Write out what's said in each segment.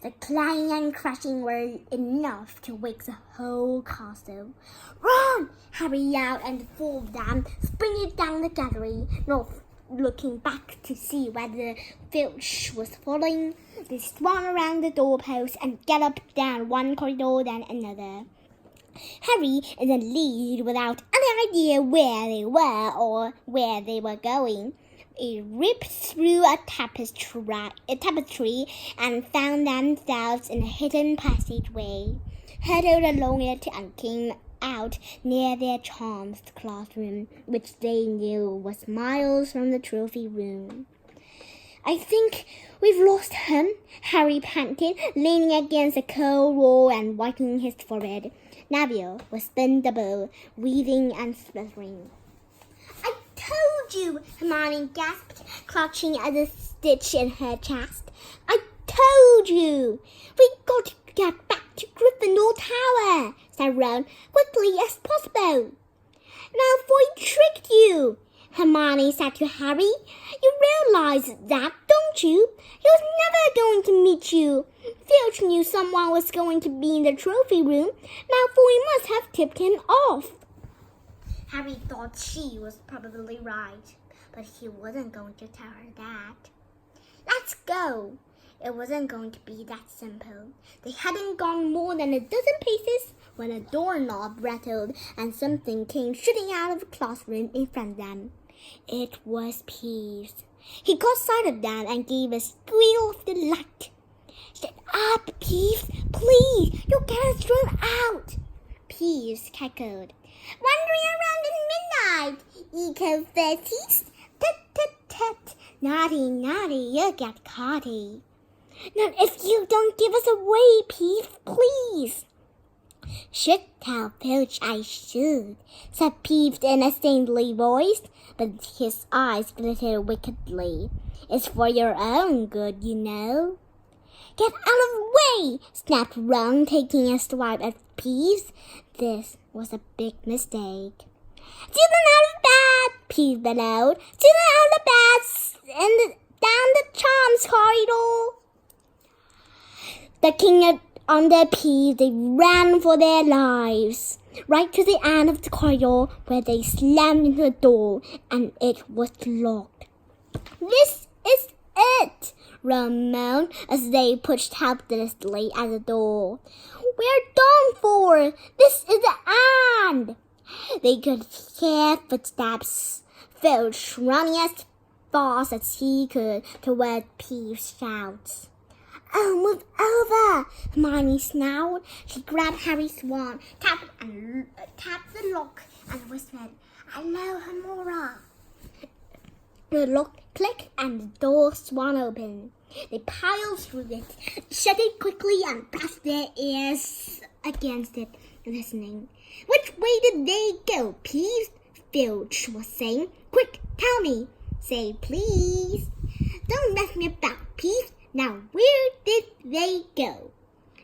The clanging and crashing were enough to wake the whole castle. "Run!" Harry yelled, and the four of them sprinted down the gallery, not looking back to see whether Filch was following. They swung around the doorpost and galloped down one corridor then another. Harry in the lead without any idea where they were or where they were going. It ripped through a tapestry and found themselves in a hidden passageway, hurtled along it and came out near their charms classroom, which they knew was miles from the trophy room. "I think we've lost him," Harry panted, leaning against a cold wall and wiping his forehead. Neville was bent double, wheezing and spluttering. "I told you," Hermione gasped, clutching at the stitch in her chest. "I told you." "We've got to get back to Gryffindor Tower," said Ron, "quickly as possible." "Malfoy tricked you," Hermione said to Harry. "You realize that, don't you? He was never going to meet you. Filch knew someone was going to be in the trophy room. Malfoy must have tipped him off." Harry thought she was probably right, but he wasn't going to tell her that. "Let's go." It wasn't going to be that simple. They hadn't gone more than a dozen paces when a doorknob rattled and something came shooting out of the classroom in front of them. It was Peeves. He caught sight of them and gave a squeal of delight. "Shut up, Peeves! Please, you'll get us thrown out!" Peeves cackled. "Wandering around at midnight, eco-festies! Tut, tut, tut! Naughty, naughty, you'll get caughty." "Not if you don't give us away, Peeves, please." "Should tell Filch I should," said Peeves in a saintly voice, but his eyes glittered wickedly. "It's for your own good, you know." "Get out of the way!" snapped Ron, taking a swipe at Peeves. This was a big mistake. "To the out of bed!" Peeves bellowed. "To the out of bed and down the charms corridor!" Ducking under Peeves, they ran for their lives, right to the end of the corridor, where they slammed into the door, and it was locked. "This is it!" Ron moaned as they pushed helplessly at the door. "We're done for! This is the end!" They could hear footsteps. Filch running as fast as he could toward Peeves' shouts. "Oh, move over!" Hermione snarled. She grabbed Harry's wand, tapped the lock, and whispered, "Hello, Hamora." The lock clicked and the door swung open. They piled through it, shut it quickly, and pressed their ears against it, listening. "Which way did they go, Peeves?" Filch was saying. "Quick, tell me. Say please. Don't mess me about, Peeves. Now, where did they go?"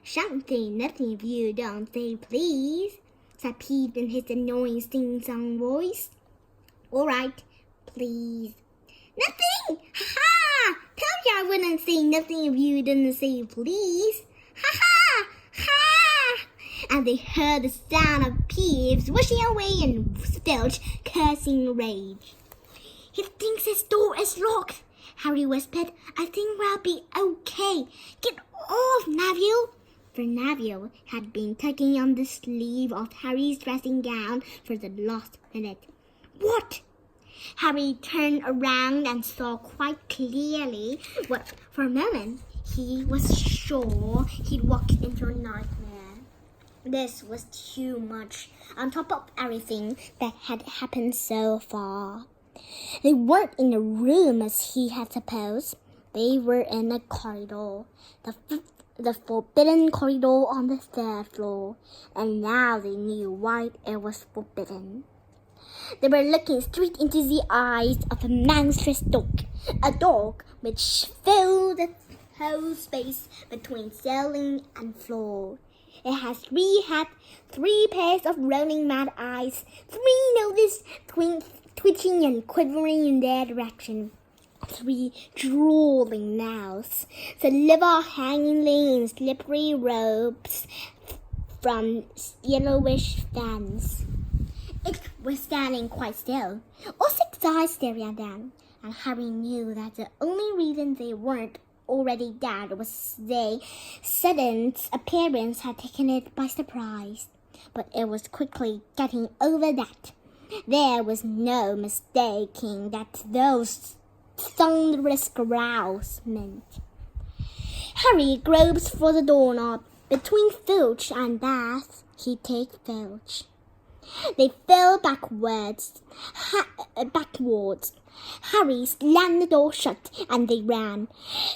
"Shan't say nothing if you don't say please," said Peeves in his annoying sing-song voice. "All right, please." "Nothing! Ha-ha! Told you I wouldn't say nothing if you didn't say please. Ha-ha! Ha!" And they heard the sound of Peeves whooshing away in Filch cursing rage. "He thinks his door is locked," Harry whispered. "I think we'll be okay. Get off, Neville." For Neville had been tugging on the sleeve of Harry's dressing gown for the last minute. "What?" Harry turned around and saw quite clearly what, for a moment, he was sure he'd walked into a nightmare. This was too much, on top of everything that had happened so far. They weren't in a room as he had supposed. They were in a corridor, the forbidden corridor on the third floor, and now they knew why it was forbidden. They were looking straight into the eyes of a monstrous dog, a dog which filled the whole space between ceiling and floor. It had 3 heads, 3 pairs of rolling mad eyes, 3 noses twitching and quivering in their direction, 3 drooling mouths, the liver hanging in slippery ropes from yellowish fans. It was standing quite still, all 6 eyes staring at them, and Harry knew that the only reason they weren't already dead was their sudden appearance had taken it by surprise. But it was quickly getting over that. There was no mistaking that those thunderous growls meant. Harry groped for the doorknob. Between Filch and Bath, he'd take Filch. They fell backwards. Harry slammed the door shut and they ran.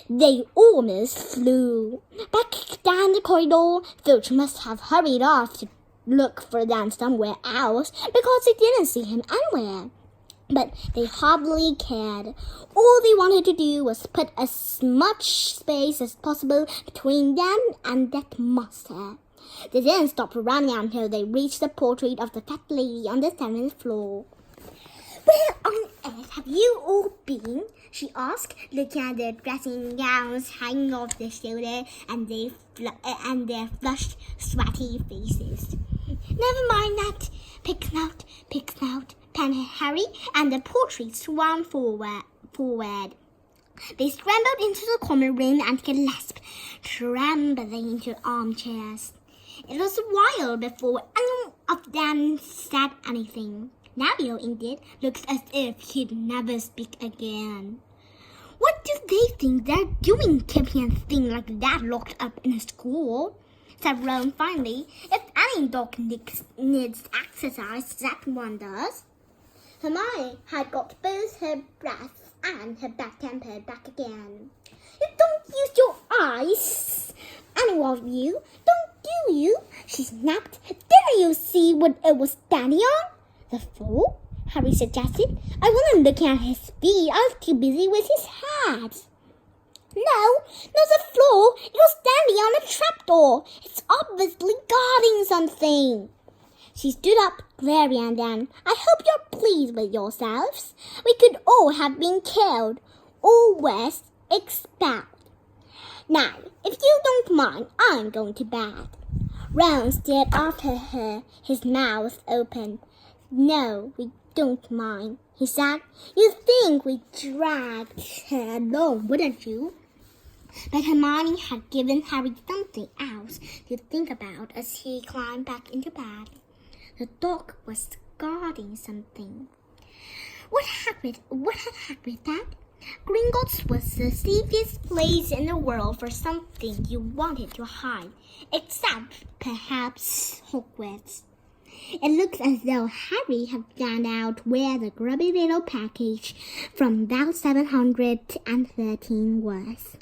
They almost flew. Back down the corridor, Filch must have hurried off to look for them somewhere else because they didn't see him anywhere. But they hardly cared. All they wanted to do was put as much space as possible between them and that monster. They didn't stop running until they reached the portrait of the fat lady on the 7th floor. "Where on earth have you all been?" she asked, looking at their dressing gowns hanging off their shoulder and their flushed, sweaty faces. "Never mind that. Pick snout, panted Harry, and the portrait swung forward. They scrambled into the common room and gasped, trembling into armchairs. It was a while before any of them said anything. Neville, indeed, looked as if he'd never speak again. "What do they think they're doing, keeping a thing like that locked up in a school?" said Ron finally. "If any dog needs exercise, that one does." Hermione had got both her breath and her bad temper back again. "You don't use your eyes, any of you, don't you?" she snapped. "Didn't you see what it was standing on?" "The floor?" Harry suggested. "I wasn't looking at his feet. I was too busy with his hat." "No, not the floor. It was standing on a trapdoor. It's obviously guarding something." She stood up, glaring at them. "I hope you're pleased with yourselves. We could all have been killed, or worse, expelled. Now, if you don't mind, I'm going to bed." Ron stared after her, his mouth open. "No, we don't mind," he said. "You'd think we dragged her along, wouldn't you?" But Hermione had given Harry something else to think about as he climbed back into bed. The dog was guarding something. What had Hagrid said? Gringotts was the safest place in the world for something you wanted to hide, except perhaps Hogwarts. It looked as though Harry had found out where the grubby little package from Bell 713 was.